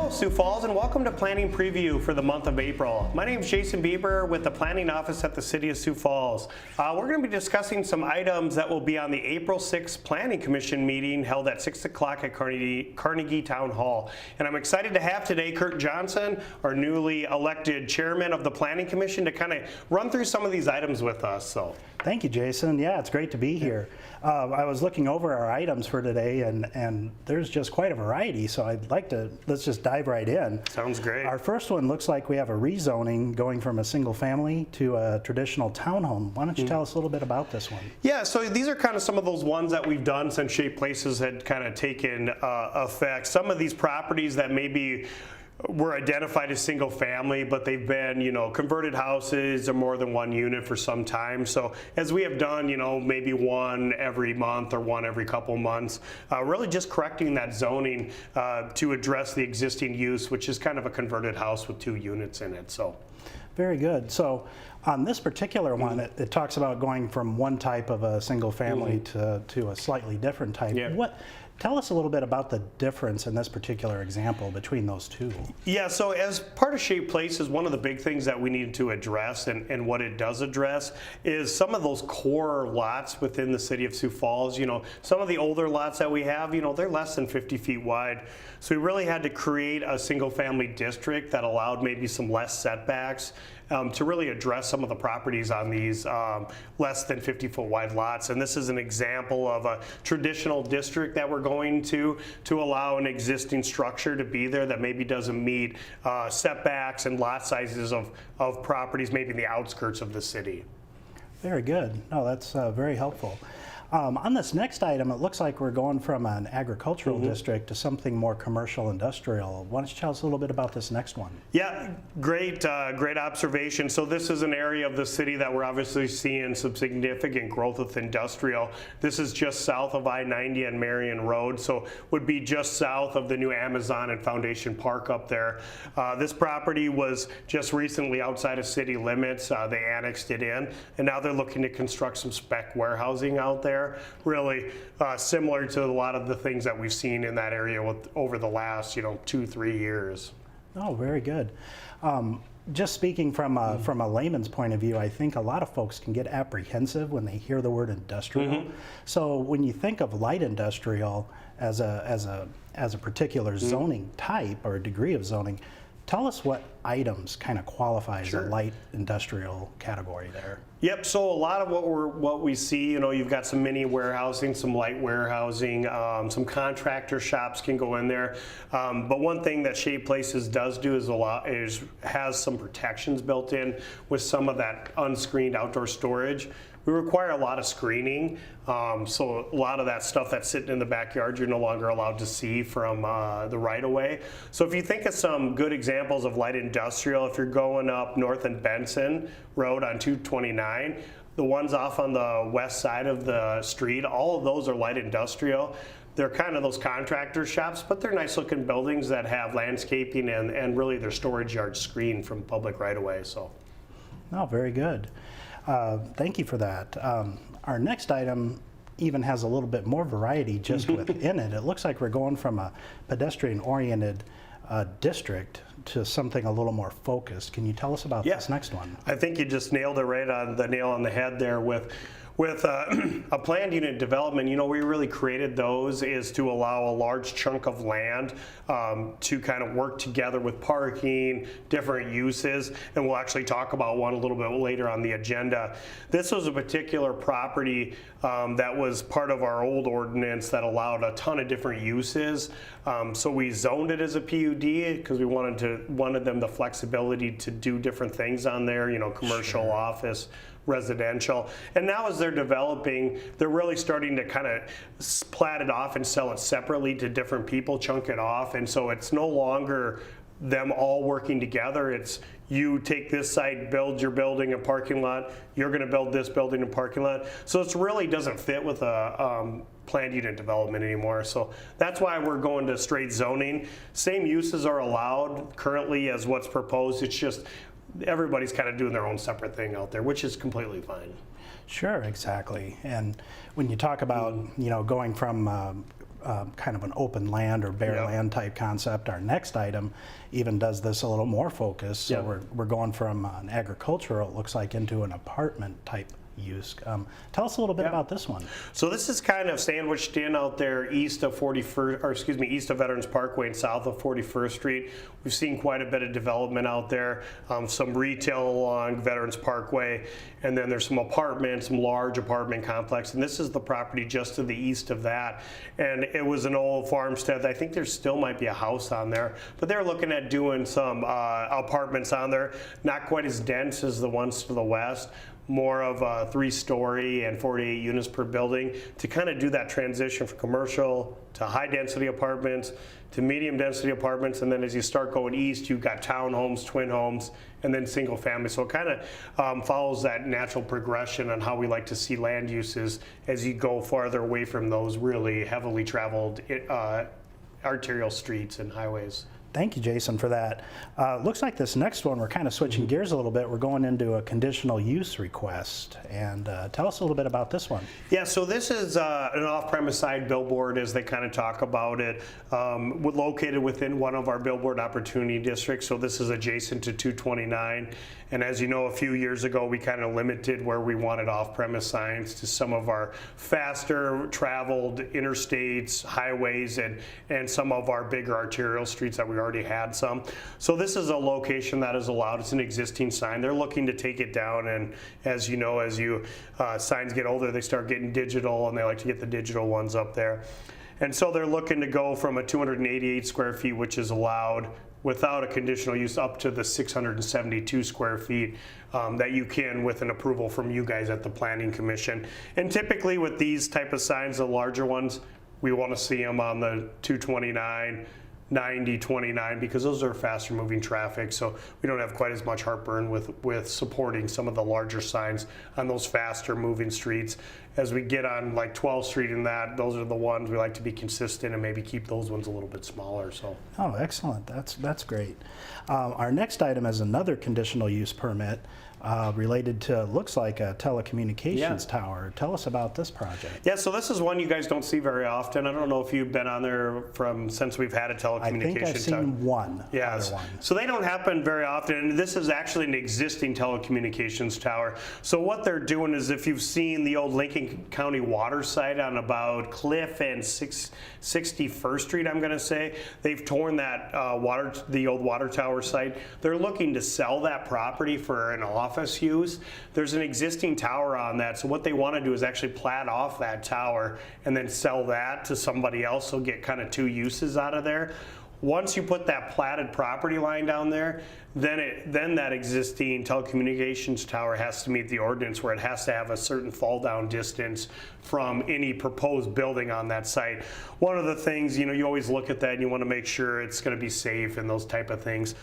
Hello, Sioux Falls, and welcome to Planning Preview for the month of April. My name is Jason Bieber with the Planning Office at the City of Sioux Falls. We're going to be discussing some items that will be on the April 6th Planning Commission meeting held at 6 o'clock at Carnegie Town Hall. And I'm excited to have today Kurt Johnson, our newly elected chairman of the Planning Commission, to kind of run through some of these items with us. So, thank you, Jason. Yeah, it's great to be here. I was looking over our items for today, and there's just quite a variety, so I'd like to, let's just dive right in. Sounds great. Our first one looks like we have a rezoning going from a single family to a traditional townhome. Why don't you tell us a little bit about this one? Yeah, so these are kind of some of those ones that we've done since Shape Places had kind of taken effect. Some of these properties that maybe were identified as single family, but they've been, converted houses or more than one unit for some time. So as we have done, maybe one every month or one every couple months, really just correcting that zoning to address the existing use, which is kind of a converted house with 2 units in it. So. Very good. So on this particular one, it talks about going from one type of a single family to a slightly different type. Yeah. Tell us a little bit about the difference in this particular example between those two. Yeah, so as part of Shape Places, one of the big things that we needed to address, and what it does address, is some of those core lots within the city of Sioux Falls. Some of the older lots that we have, they're less than 50 feet wide. So we really had to create a single family district that allowed maybe some less setbacks to really address some of the properties on these less than 50-foot wide lots. And this is an example of a traditional district that we're going to allow an existing structure to be there that maybe doesn't meet setbacks and lot sizes of properties maybe in the outskirts of the city. Very good. No, that's very helpful. On this next item, it looks like we're going from an agricultural district to something more commercial industrial. Why don't you tell us a little bit about this next one? Yeah, great observation. So this is an area of the city that we're obviously seeing some significant growth with industrial. This is just south of I-90 and Marion Road, so would be just south of the new Amazon and Foundation Park up there. This property was just recently outside of city limits. They annexed it in, and now they're looking to construct some spec warehousing out there. Really similar to a lot of the things that we've seen in that area over the last 2-3 years. Oh, very good. Just speaking from a layman's point of view, I think a lot of folks can get apprehensive when they hear the word industrial. So when you think of light industrial as a particular zoning type or degree of zoning, tell us what items kind of qualify as a light industrial category there. Yep, so a lot of what we see, you've got some mini warehousing, some light warehousing, some contractor shops can go in there. But one thing that Shape Places does do is has some protections built in with some of that unscreened outdoor storage. We require a lot of screening, so a lot of that stuff that's sitting in the backyard you're no longer allowed to see from the right-of-way. So if you think of some good examples of light industrial, if you're going up North and Benson Road on 229, the ones off on the west side of the street, all of those are light industrial. They're kind of those contractor shops, but they're nice looking buildings that have landscaping and really their storage yard screened from public right-of-way. So. Oh, very good. Thank you for that. Our next item even has a little bit more variety just within it. It looks like we're going from a pedestrian-oriented district to something a little more focused. Can you tell us about this next one? I think you just nailed it right on the nail on the head there with a planned unit development. We really created those is to allow a large chunk of land to kind of work together with parking, different uses, and we'll actually talk about one a little bit later on the agenda. This was a particular property that was part of our old ordinance that allowed a ton of different uses. So we zoned it as a PUD because we wanted them the flexibility to do different things on there, commercial, office, residential. And now as they're developing, they're really starting to kind of plat it off and sell it separately to different people, chunk it off. And so it's no longer them all working together. It's you take this site, build your building and parking lot, you're going to build this building and parking lot. So it really doesn't fit with a planned unit development anymore. So that's why we're going to straight zoning. Same uses are allowed currently as what's proposed. It's just everybody's kind of doing their own separate thing out there, which is completely fine. Sure, exactly. And when you talk about going from kind of an open land or bare land type concept. Our next item even does this a little more focused. So we're going from an agricultural, it looks like, into an apartment type use. Tell us a little bit about this one. So this is kind of sandwiched in out there east of east of Veterans Parkway and south of 41st Street. We've seen quite a bit of development out there, some retail along Veterans Parkway, and then there's some apartments, some large apartment complex, and this is the property just to the east of that. And it was an old farmstead. I think there still might be a house on there, but they're looking at doing some apartments on there, not quite as dense as the ones to the west, more of a 3-story and 48 units per building to kind of do that transition from commercial to high density apartments to medium density apartments, and then as you start going east, you've got townhomes, twin homes, and then single family. So it kind of follows that natural progression on how we like to see land uses as you go farther away from those really heavily traveled arterial streets and highways. Thank you, Jason, for that. Looks like this next one, we're kind of switching gears a little bit. We're going into a conditional use request. And tell us a little bit about this one. Yeah, so this is an off-premise side billboard, as they kind of talk about it, located within one of our billboard opportunity districts. So this is adjacent to 229. And as you know, a few years ago, we kind of limited where we wanted off-premise signs to some of our faster traveled interstates, highways, and some of our bigger arterial streets that we already had some. So this is a location that is allowed. It's an existing sign. They're looking to take it down, and as you know, as signs get older, they start getting digital, and they like to get the digital ones up there. And so they're looking to go from a 288 square feet, which is allowed without a conditional use, up to the 672 square feet that you can with an approval from you guys at the Planning Commission. And typically with these type of signs, the larger ones, we want to see them on the 229, 90, 29, because those are faster moving traffic, so we don't have quite as much heartburn with supporting some of the larger signs on those faster moving streets. As we get on like 12th Street and that, those are the ones we like to be consistent and maybe keep those ones a little bit smaller. So. Oh, excellent. That's great. Our next item is another conditional use permit related to, looks like a telecommunications tower. Tell us about this project. Yeah, so this is one you guys don't see very often. I don't know if you've been on there since we've had a telecommunications tower. I think I've seen one. Yes. Other one. So they don't happen very often. And this is actually an existing telecommunications tower. So what they're doing is, if you've seen the old Lincoln County water site on about Cliff and 61st Street, I'm going to say, they've torn that the old water tower site. They're looking to sell that property for an office use. There's an existing tower on that, so what they want to do is actually plat off that tower and then sell that to somebody else, so get kind of two uses out of there. Once you put that platted property line down there, then that existing telecommunications tower has to meet the ordinance, where it has to have a certain fall down distance from any proposed building on that site. One of the things, you always look at that and you want to make sure it's going to be safe and those type of things.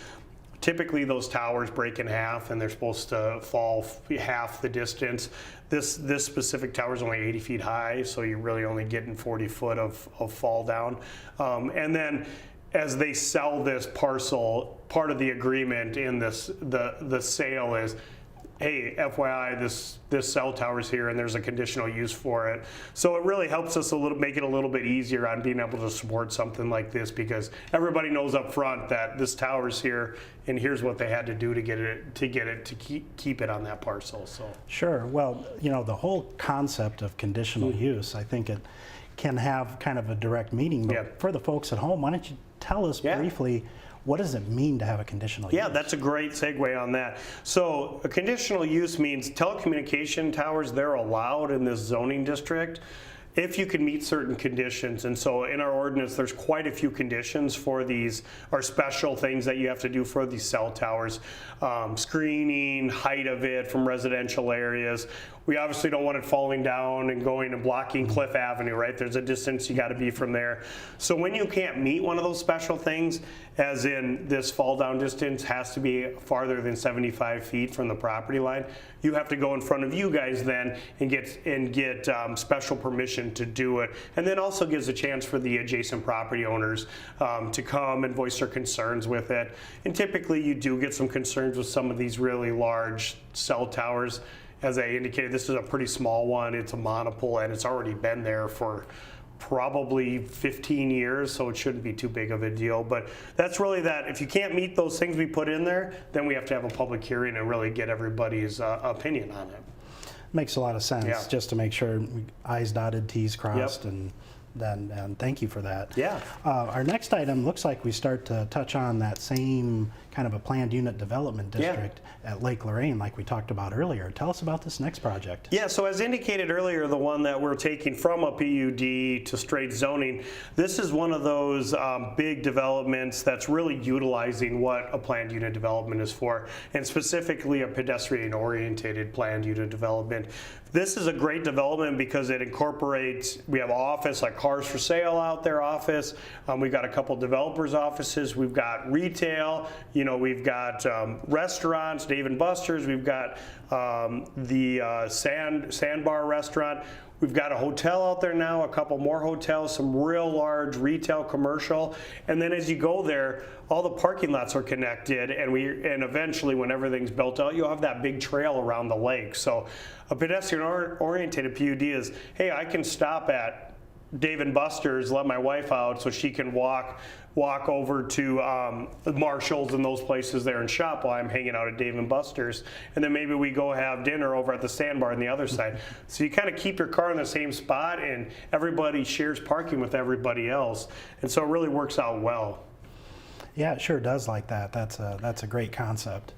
Typically those towers break in half and they're supposed to fall half the distance. This specific tower is only 80 feet high, so you're really only getting 40 foot of fall down. And then as they sell this parcel, part of the agreement in the sale is, hey, FYI, this cell tower's here and there's a conditional use for it. So it really helps us make it a little bit easier on being able to support something like this, because everybody knows up front that this tower's here and here's what they had to do to get it to keep it on that parcel. So sure. Well, the whole concept of conditional use, I think it can have kind of a direct meaning. But for the folks at home, why don't you tell us briefly, what does it mean to have a conditional use? Yeah, that's a great segue on that. So a conditional use means telecommunication towers, they're allowed in this zoning district if you can meet certain conditions. And so in our ordinance, there's quite a few conditions for these, or special things that you have to do for these cell towers. Screening, height of it from residential areas. We obviously don't want it falling down and going and blocking Cliff Avenue, right? There's a distance you got to be from there. So when you can't meet one of those special things, as in this fall down distance has to be farther than 75 feet from the property line, you have to go in front of you guys then and get special permission to do it. And then also gives a chance for the adjacent property owners to come and voice their concerns with it. And typically you do get some concerns with some of these really large cell towers. As I indicated, this is a pretty small one. It's a monopole and it's already been there for probably 15 years, so it shouldn't be too big of a deal. But that's really that. If you can't meet those things we put in there, then we have to have a public hearing and really get everybody's opinion on it. Makes a lot of sense, Yeah. just to make sure I's dotted, T's crossed, Yep. and thank you for that. Yeah. Our next item looks like we start to touch on that same kind of a planned unit development Yeah. district at Lake Lorraine like we talked about earlier. Tell us about this next project. Yeah, so as indicated earlier, the one that we're taking from a PUD to straight zoning, this is one of those big developments that's really utilizing what a planned unit development is for, and specifically a pedestrian-oriented planned unit development. This is a great development because it incorporates, we have office, like cars for sale out there office. We've got a couple developers' offices. We've got retail. We've got restaurants, Dave & Buster's. We've got the Sandbar restaurant. We've got a hotel out there now, a couple more hotels, some real large retail, commercial. And then as you go there, all the parking lots are connected, and eventually when everything's built out, you'll have that big trail around the lake. So a pedestrian-oriented PUD is, hey, I can stop at Dave & Buster's, let my wife out so she can walk over to Marshall's and those places there and shop while I'm hanging out at Dave & Buster's. And then maybe we go have dinner over at the Sandbar on the other side. So you kind of keep your car in the same spot, and everybody shares parking with everybody else. And so it really works out well. Yeah, it sure does like that. That's a great concept.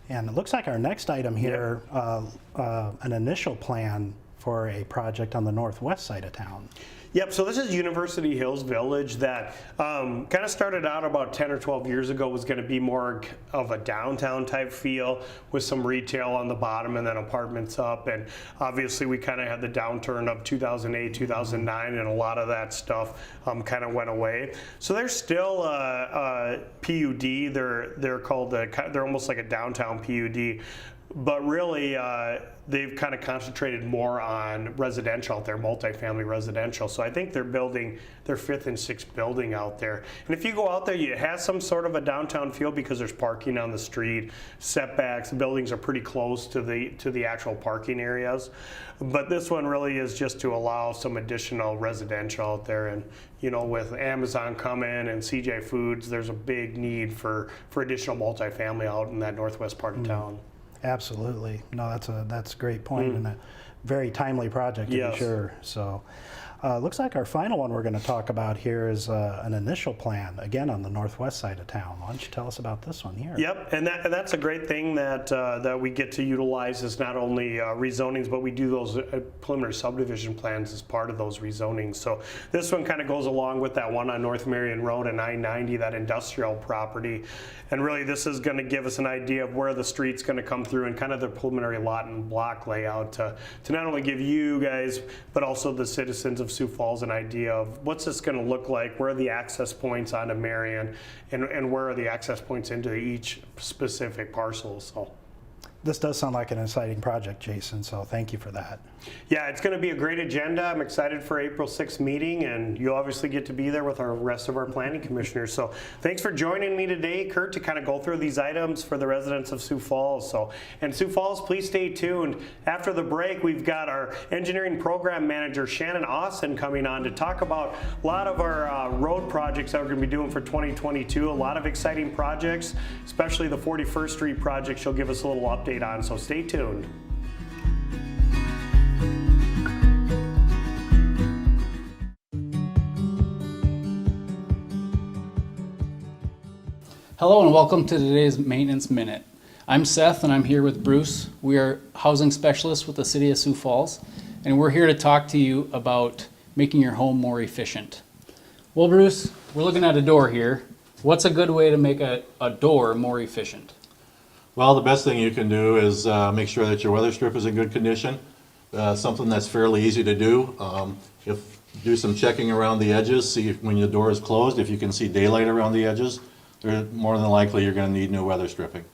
And it looks like our next item here, an initial plan for a project on the northwest side of town. Yep, so this is University Hills Village that kind of started out about 10 or 12 years ago, was going to be more of a downtown type feel with some retail on the bottom and then apartments up. And obviously we kind of had the downturn of 2008, 2009, and a lot of that stuff kind of went away. So there's still a PUD, they're called, they're almost like a downtown PUD. But really, they've kind of concentrated more on residential out there, multifamily residential. So I think they're building their 5th and 6th building out there. And if you go out there, it has some sort of a downtown feel because there's parking on the street, setbacks, the buildings are pretty close to the actual parking areas. But this one really is just to allow some additional residential out there. And with Amazon coming and CJ Foods, there's a big need for additional multifamily out in that northwest part of town. Absolutely. No, that's a great point and a very timely project to be sure. So looks like our final one we're going to talk about here is an initial plan, again on the northwest side of town. Why don't you tell us about this one here? Yep, and that's a great thing that we get to utilize is not only rezonings, but we do those preliminary subdivision plans as part of those rezonings. So this one kind of goes along with that one on North Marion Road and I-90, that industrial property. And really this is going to give us an idea of where the street's going to come through and kind of the preliminary lot and block layout to not only give you guys, but also the citizens of Sioux Falls an idea of what's this going to look like, where are the access points onto Marion, and where are the access points into each specific parcel. So This does sound like an exciting project, Jason, so thank you for that. Yeah, it's going to be a great agenda. I'm excited for April 6th meeting, and you'll obviously get to be there with our rest of our planning commissioners. So thanks for joining me today, Kurt, to kind of go through these items for the residents of Sioux Falls. And Sioux Falls, please stay tuned. After the break, we've got our engineering program manager, Shannon Austin, coming on to talk about a lot of our road projects that we're going to be doing for 2022. A lot of exciting projects, especially the 41st Street project. She'll give us a little update on, so stay tuned. Hello and welcome to today's Maintenance Minute. I'm Seth and I'm here with Bruce. We are housing specialists with the City of Sioux Falls, and we're here to talk to you about making your home more efficient. Well, Bruce, we're looking at a door here. What's a good way to make a door more efficient? Well, the best thing you can do is make sure that your weather strip is in good condition. Something that's fairly easy to do. Do some checking around the edges, see if, when your door is closed, if you can see daylight around the edges. More than likely you're going to need new weather stripping.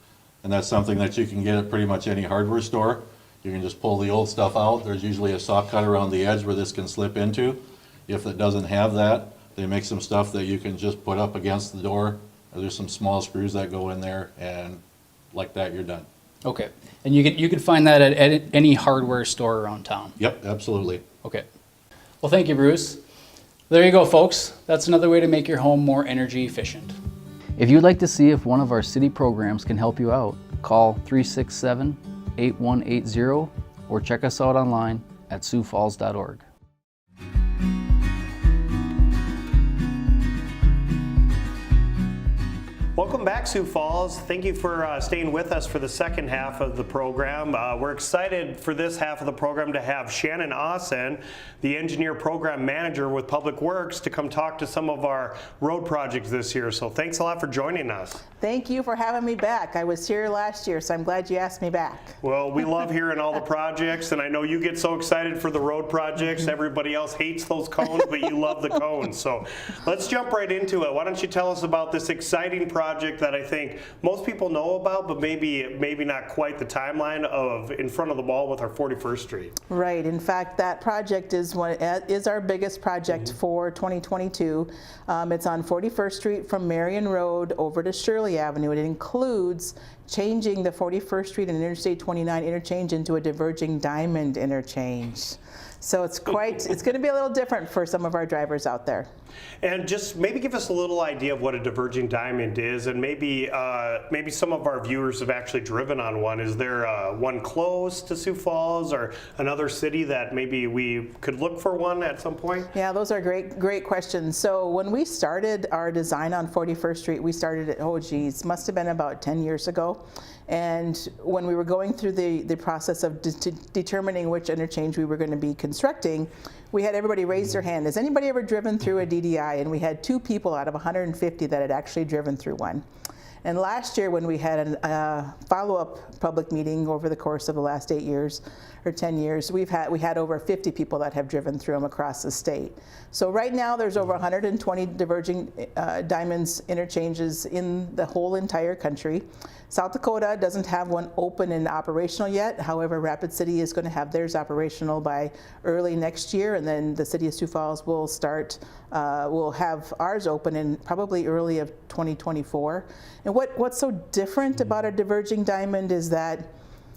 And that's something that you can get at pretty much any hardware store. You can just pull the old stuff out. There's usually a sock cut around the edge where this can slip into. If it doesn't have that, they make some stuff that you can just put up against the door. There's some small screws that go in there, and like that you're done. Okay, and you could find that at any hardware store around town? Yep, absolutely. Okay. Well, thank you, Bruce. There you go, folks. That's another way to make your home more energy efficient. If you'd like to see if one of our city programs can help you out, call 367-8180 or check us out online at siouxfalls.org. Welcome back, Sioux Falls. Thank you for staying with us for the second half of the program. We're excited for this half of the program to have Shannon Austin, the Engineer Program Manager with Public Works, to come talk to some of our road projects this year. So thanks a lot for joining us. Thank you for having me back. I was here last year, so I'm glad you asked me back. Well, we love hearing all the projects, and I know you get so excited for the road projects. Everybody else hates those cones, but you love the cones. So let's jump right into it. Why don't you tell us about this exciting project that I think most people know about, but maybe not quite the timeline of in front of the ball with our 41st Street. Right. In fact, that project is our biggest project for 2022. It's on 41st Street from Marion Road over to Shirley Avenue. It includes changing the 41st Street and Interstate 29 interchange into a diverging diamond interchange. So it's going to be a little different for some of our drivers out there. And just maybe give us a little idea of what a diverging diamond is, and maybe some of our viewers have actually driven on one. Is there one close to Sioux Falls or another city that maybe we could look for one at some point? Yeah, those are great questions. So when we started our design on 41st Street, we started it, must have been about 10 years ago. And when we were going through the process of determining which interchange we were going to be constructing, we had everybody raise their hand. Has anybody ever driven through a DDI? And we had 2 people out of 150 that had actually driven through one. And last year, when we had a follow-up public meeting over the course of the last 8 years or 10 years, we had over 50 people that have driven through them across the state. So right now, there's over 120 diverging diamonds interchanges in the whole entire country. South Dakota doesn't have one open and operational yet. However, Rapid City is going to have theirs operational by early next year, and then the city of Sioux Falls will will have ours open in probably early of 2024. And what's so different about a diverging diamond is that,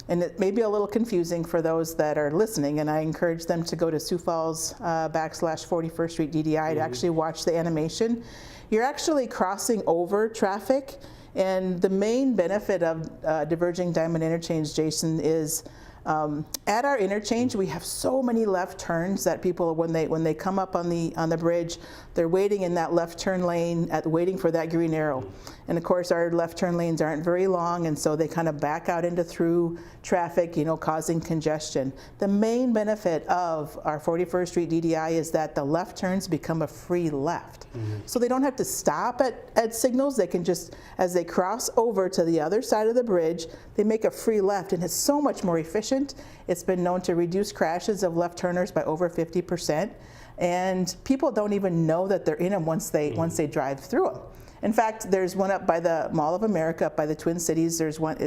and it may be a little confusing for those that are listening, and I encourage them to go to Sioux Falls /41st Street DDI to actually watch the animation. You're actually crossing over traffic. And the main benefit of diverging diamond interchange, Jason, is at our interchange we have so many left turns that people, when they come up on the bridge, they're waiting in that left turn lane waiting for that green arrow. And of course our left turn lanes aren't very long, and so they kind of back out into through traffic, causing congestion. The main benefit of our 41st Street DDI is that the left turns become a free left. So they don't have to stop at signals. They can just, as they cross over to the other side of the bridge, they make a free left, and it's so much more efficient. It's been known to reduce crashes of left turners by over 50%, and people don't even know that they're in them once they drive through them. In fact, there's one up by the Mall of America, up by the Twin Cities. There's one.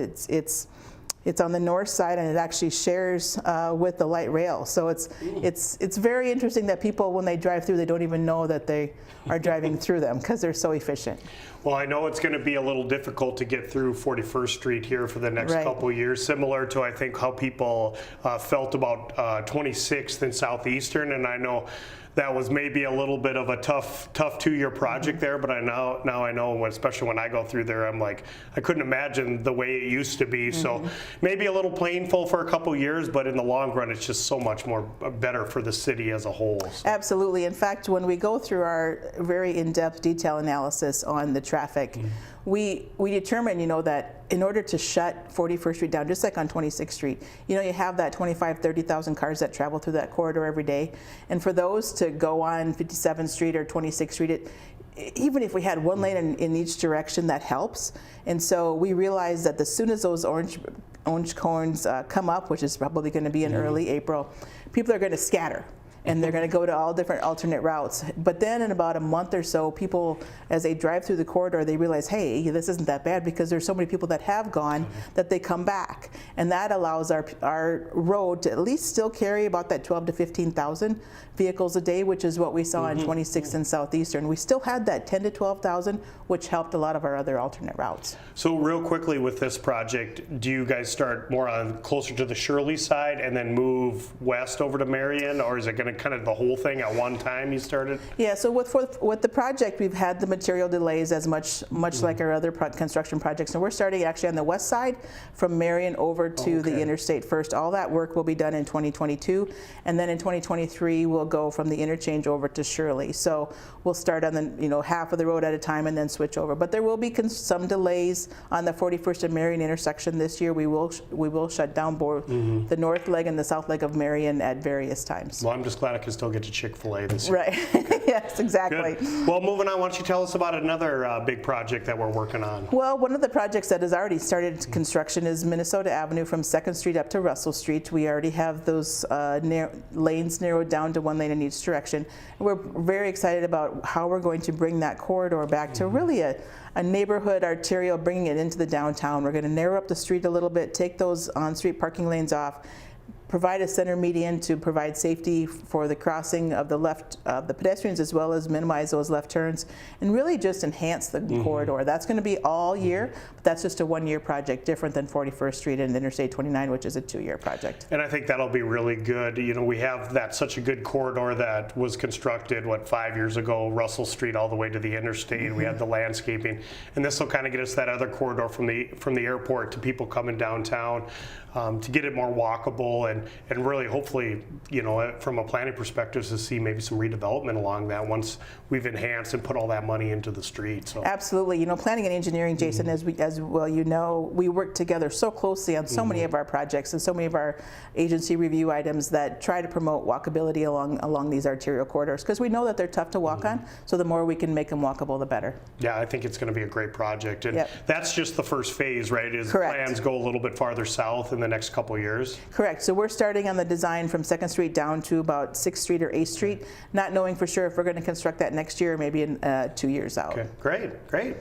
It's on the north side, and it actually shares with the light rail. So it's very interesting that people, when they drive through, they don't even know that they are driving through them because they're so efficient. Well, I know it's going to be a little difficult to get through 41st Street here for the next couple of years, similar to, I think, how people felt about 26th and Southeastern, and I know that was maybe a little bit of a tough 2-year project there, but now I know, especially when I go through there, I'm like, I couldn't imagine the way it used to be. So maybe a little painful for a couple years, but in the long run, it's just so much more better for the city as a whole. So. Absolutely. In fact, when we go through our very in-depth detail analysis on the traffic, we determine, that in order to shut 41st Street down, just like on 26th Street, you have that 30,000 cars that travel through that corridor every day. And for those to go on 57th Street or 26th Street, even if we had one lane in each direction, that helps. And so we realized that as soon as those orange cones come up, which is probably going to be in early April, people are going to scatter. And they're going to go to all different alternate routes. But then in about a month or so, people, as they drive through the corridor, they realize, hey, this isn't that bad, because there's so many people that have gone that they come back. And that allows our road to at least still carry about that 12 to 15,000 vehicles a day, which is what we saw in 26th and Southeastern. We still had that 10 to 12,000, which helped a lot of our other alternate routes. So real quickly with this project, do you guys start more on closer to the Shirley side and then move west over to Marion, or is it going to then kind of the whole thing at one time you started? Yeah, so with the project, we've had the material delays as much like our other construction projects. And we're starting actually on the west side from Marion over to the interstate first. All that work will be done in 2022. And then in 2023, we'll go from the interchange over to Shirley. So we'll start on the half of the road at a time and then switch over. But there will be some delays on the 41st and Marion intersection this year. We will shut down both the north leg and the south leg of Marion at various times. Well, I'm just glad I can still get to Chick-fil-A this year. Right. Yes, exactly. Good. Well, moving on, why don't you tell us about another big project that we're working on? Well, one of the projects that has already started construction is Minnesota Avenue from 2nd Street up to Russell Street. We already have those lanes narrowed down to one lane in each direction. And we're very excited about how we're going to bring that corridor back to really a neighborhood arterial, bringing it into the downtown. We're going to narrow up the street a little bit, take those on-street parking lanes off, provide a center median to provide safety for the crossing of the pedestrians, as well as minimize those left turns, and really just enhance the corridor. That's going to be all year, but that's just a one-year project, different than 41st Street and Interstate 29, which is a 2-year project. And I think that'll be really good. We have such a good corridor that was constructed, 5 years ago, Russell Street all the way to the interstate. We had the landscaping, and this will kind of get us that other corridor from the airport to people coming downtown, to get it more walkable and really hopefully, from a planning perspective, to see maybe some redevelopment along that once we've enhanced and put all that money into the street. So. Absolutely. Planning and engineering, Jason, as well, we work together so closely on so many of our projects and so many of our agency review items that try to promote walkability along these arterial corridors, because we know that they're tough to walk on, so the more we can make them walkable, the better. Yeah, I think it's going to be a great project. And Yep. that's just the first phase, right? Correct. Plans go a little bit farther south in the next couple of years? Correct. So we're starting on the design from 2nd Street down to about 6th Street or 8th Street, not knowing for sure if we're going to construct that next year or maybe in 2 years out. Okay, great.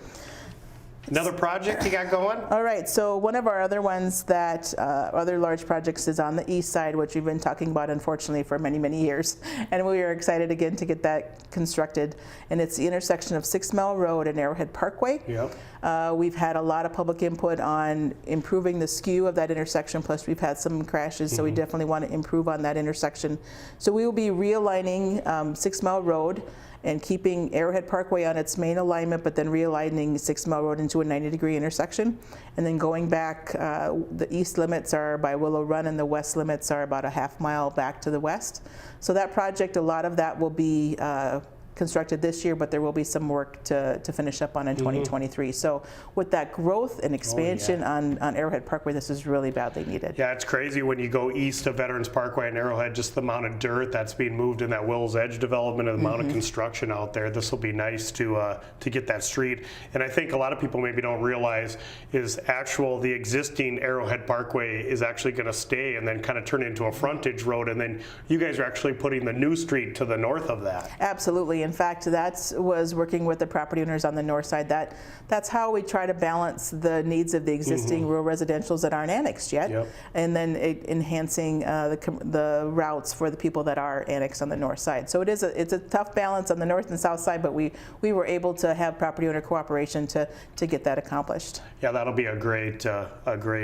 Another project you got going? All right, so one of our other ones that, other large projects is on the east side, which we've been talking about, unfortunately, for many, many years. And we are excited again to get that constructed. And it's the intersection of 6 Mile Road and Arrowhead Parkway. Yep. We've had a lot of public input on improving the skew of that intersection, plus we've had some crashes, so we definitely want to improve on that intersection. So we will be realigning 6 Mile Road and keeping Arrowhead Parkway on its main alignment, but then realigning 6 Mile Road into a 90-degree intersection. And then going back, the east limits are by Willow Run and the west limits are about a half mile back to the west. So that project, a lot of that will be constructed this year, but there will be some work to finish up on in 2023. So with that growth and expansion on Arrowhead Parkway, this is really badly needed. Yeah, it's crazy when you go east of Veterans Parkway and Arrowhead, just the amount of dirt that's being moved in that Will's Edge development and the amount of construction out there. This will be nice to get that street. And I think a lot of people maybe don't realize is the existing Arrowhead Parkway is actually going to stay and then kind of turn into a frontage road, and then you guys are actually putting the new street to the north of that. Absolutely. In fact, that was working with the property owners on the north side. That's how we try to balance the needs of the existing rural residentials that aren't annexed yet, and then enhancing the routes for the people that are annexed on the north side. So it's a tough balance on the north and south side, but we were able to have property owner cooperation to get that accomplished. Yeah, that'll be a great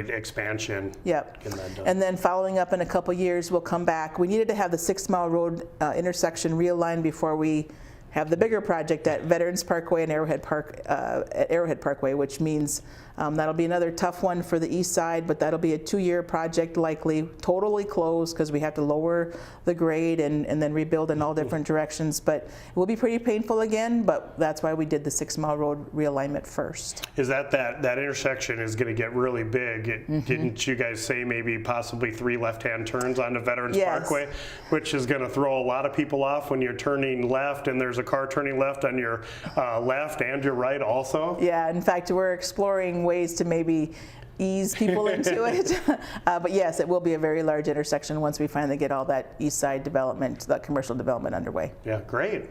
expansion. Yep. Getting that done. And then following up in a couple years, we'll come back. We needed to have the 6 Mile Road intersection realigned before we have the bigger project at Veterans Parkway and Arrowhead Parkway, which means that'll be another tough one for the east side, but that'll be a 2-year project, likely totally closed because we have to lower the grade and then rebuild in all different directions. But it will be pretty painful again, but that's why we did the 6 Mile Road realignment first. Is that intersection is going to get really big? Didn't you guys say maybe possibly 3 left-hand turns onto Veterans Parkway, which is going to throw a lot of people off when you're turning left and there's a car turning left on your left and your right also? Yeah, in fact, we're exploring ways to maybe ease people into it. But yes, it will be a very large intersection once we finally get all that east side development, that commercial development underway. Yeah, great.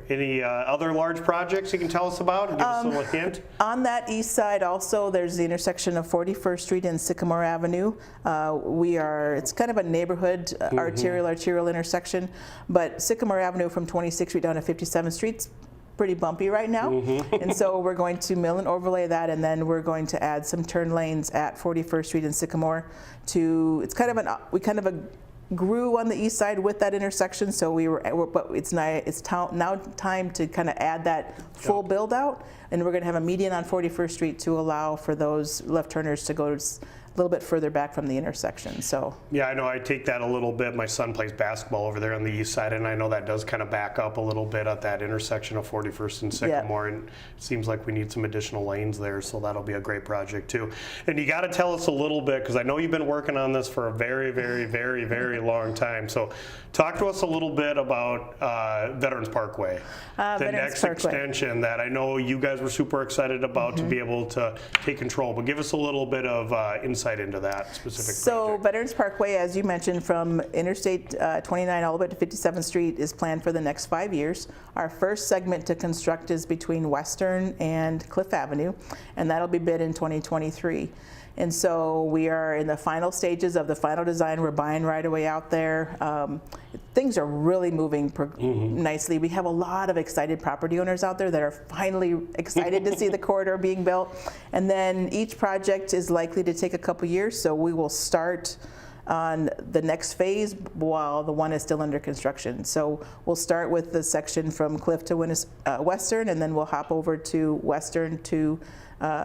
Any other large projects you can tell us about? Give us a little hint. On that east side also, there's the intersection of 41st Street and Sycamore Avenue. It's kind of a neighborhood arterial intersection, but Sycamore Avenue from 26th Street down to 57th Street's pretty bumpy right now, and so we're going to mill and overlay that, and then we're going to add some turn lanes at 41st Street and Sycamore. We grew on the east side with that intersection, so but it's now time to kind of add that full build out, and we're going to have a median on 41st Street to allow for those left turners to go a little bit further back from the intersection. So Yeah, I know I take that a little bit. My son plays basketball over there on the east side, and I know that does kind of back up a little bit at that intersection of 41st and Sycamore, and it seems like we need some additional lanes there, so that'll be a great project too. And you got to tell us a little bit, because I know you've been working on this for a very, very, very, very long time. So talk to us a little bit about Veterans Parkway, the Veterans next Parkway. extension that I know you guys were super excited about to be able to take control. But give us a little bit of insight into that specific So project. Veterans Parkway, as you mentioned, from Interstate 29 all the way to 57th Street is planned for the next 5 years. Our first segment to construct is between Western and Cliff Avenue, and that'll be bid in 2023. And so we are in the final stages of the final design. We're buying right away out there. Things are really moving nicely. We have a lot of excited property owners out there that are finally excited to see the corridor being built. And then each project is likely to take a couple years, so we will start on the next phase while the one is still under construction. So we'll start with the section from Cliff to Western, and then we'll hop over to Western to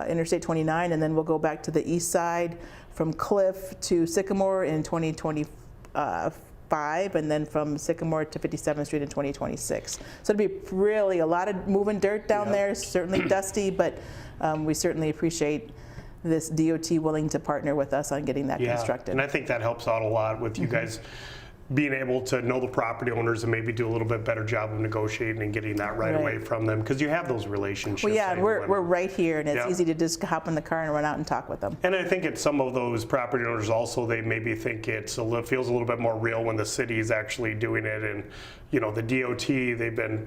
Interstate 29, and then we'll go back to the east side from Cliff to Sycamore in 2025, and then from Sycamore to 57th Street in 2026. So it'll be really a lot of moving dirt down there, certainly dusty, but we certainly appreciate this DOT willing to partner with us on getting that constructed. And I think that helps out a lot with you guys being able to know the property owners and maybe do a little bit better job of negotiating and getting that right away from them, because you have those relationships. Well, yeah, and anyway. we're right here, and it's Yeah. easy to just hop in the car and run out and talk with them. And I think it's some of those property owners also, they maybe think feels a little bit more real when the city is actually doing it, and the DOT, they've been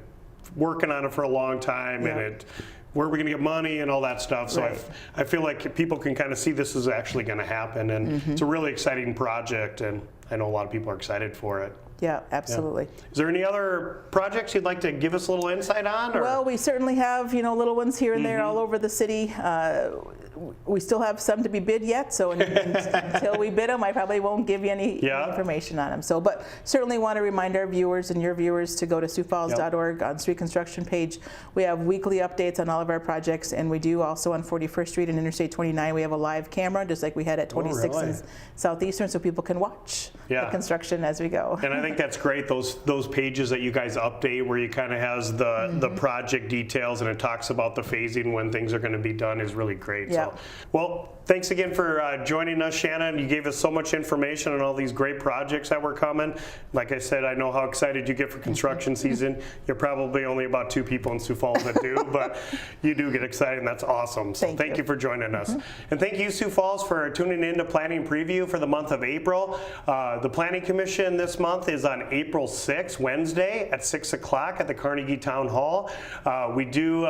working on it for a long time, and where are we going to get money and all that stuff. So I feel like people can kind of see this is actually going to happen, and it's a really exciting project, and I know a lot of people are excited for it. Yeah, absolutely. Is there any other projects you'd like to give us a little insight on? Or? Well, we certainly have, little ones here and there all over the city. We still have some to be bid yet, so until we bid them, I probably won't give you any information on them. So, but certainly want to remind our viewers and your viewers to go to siouxfalls.org on street construction page. We have weekly updates on all of our projects, and we do also on 41st Street and Interstate 29. We have a live camera, just like we had at 26 and Southeastern, so people can watch the construction as we go. And I think that's great, those pages that you guys update where you kind of has the project details and it talks about the phasing when things are going to be done is really great. Yeah. So, well, thanks again for joining us, Shannon. You gave us so much information on all these great projects that were coming. Like I said, I know how excited you get for construction season. You're probably only about 2 people in Sioux Falls that do, but you do get excited, and that's awesome. So thank you for joining us. And thank you, Sioux Falls, for tuning in to Planning Preview for the month of April. The Planning Commission this month is on April 6th, Wednesday at 6 o'clock at the Carnegie Town Hall. We do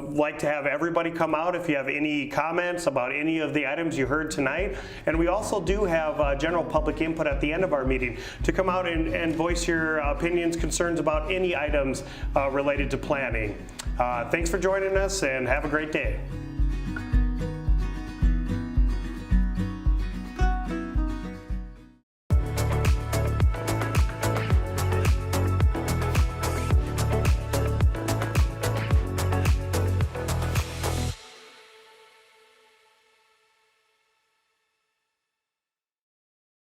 like to have everybody come out if you have any comments about any of the items you heard tonight. And we also do have general public input at the end of our meeting to come out and voice your opinions, concerns about any items related to planning. Thanks for joining us, and have a great day.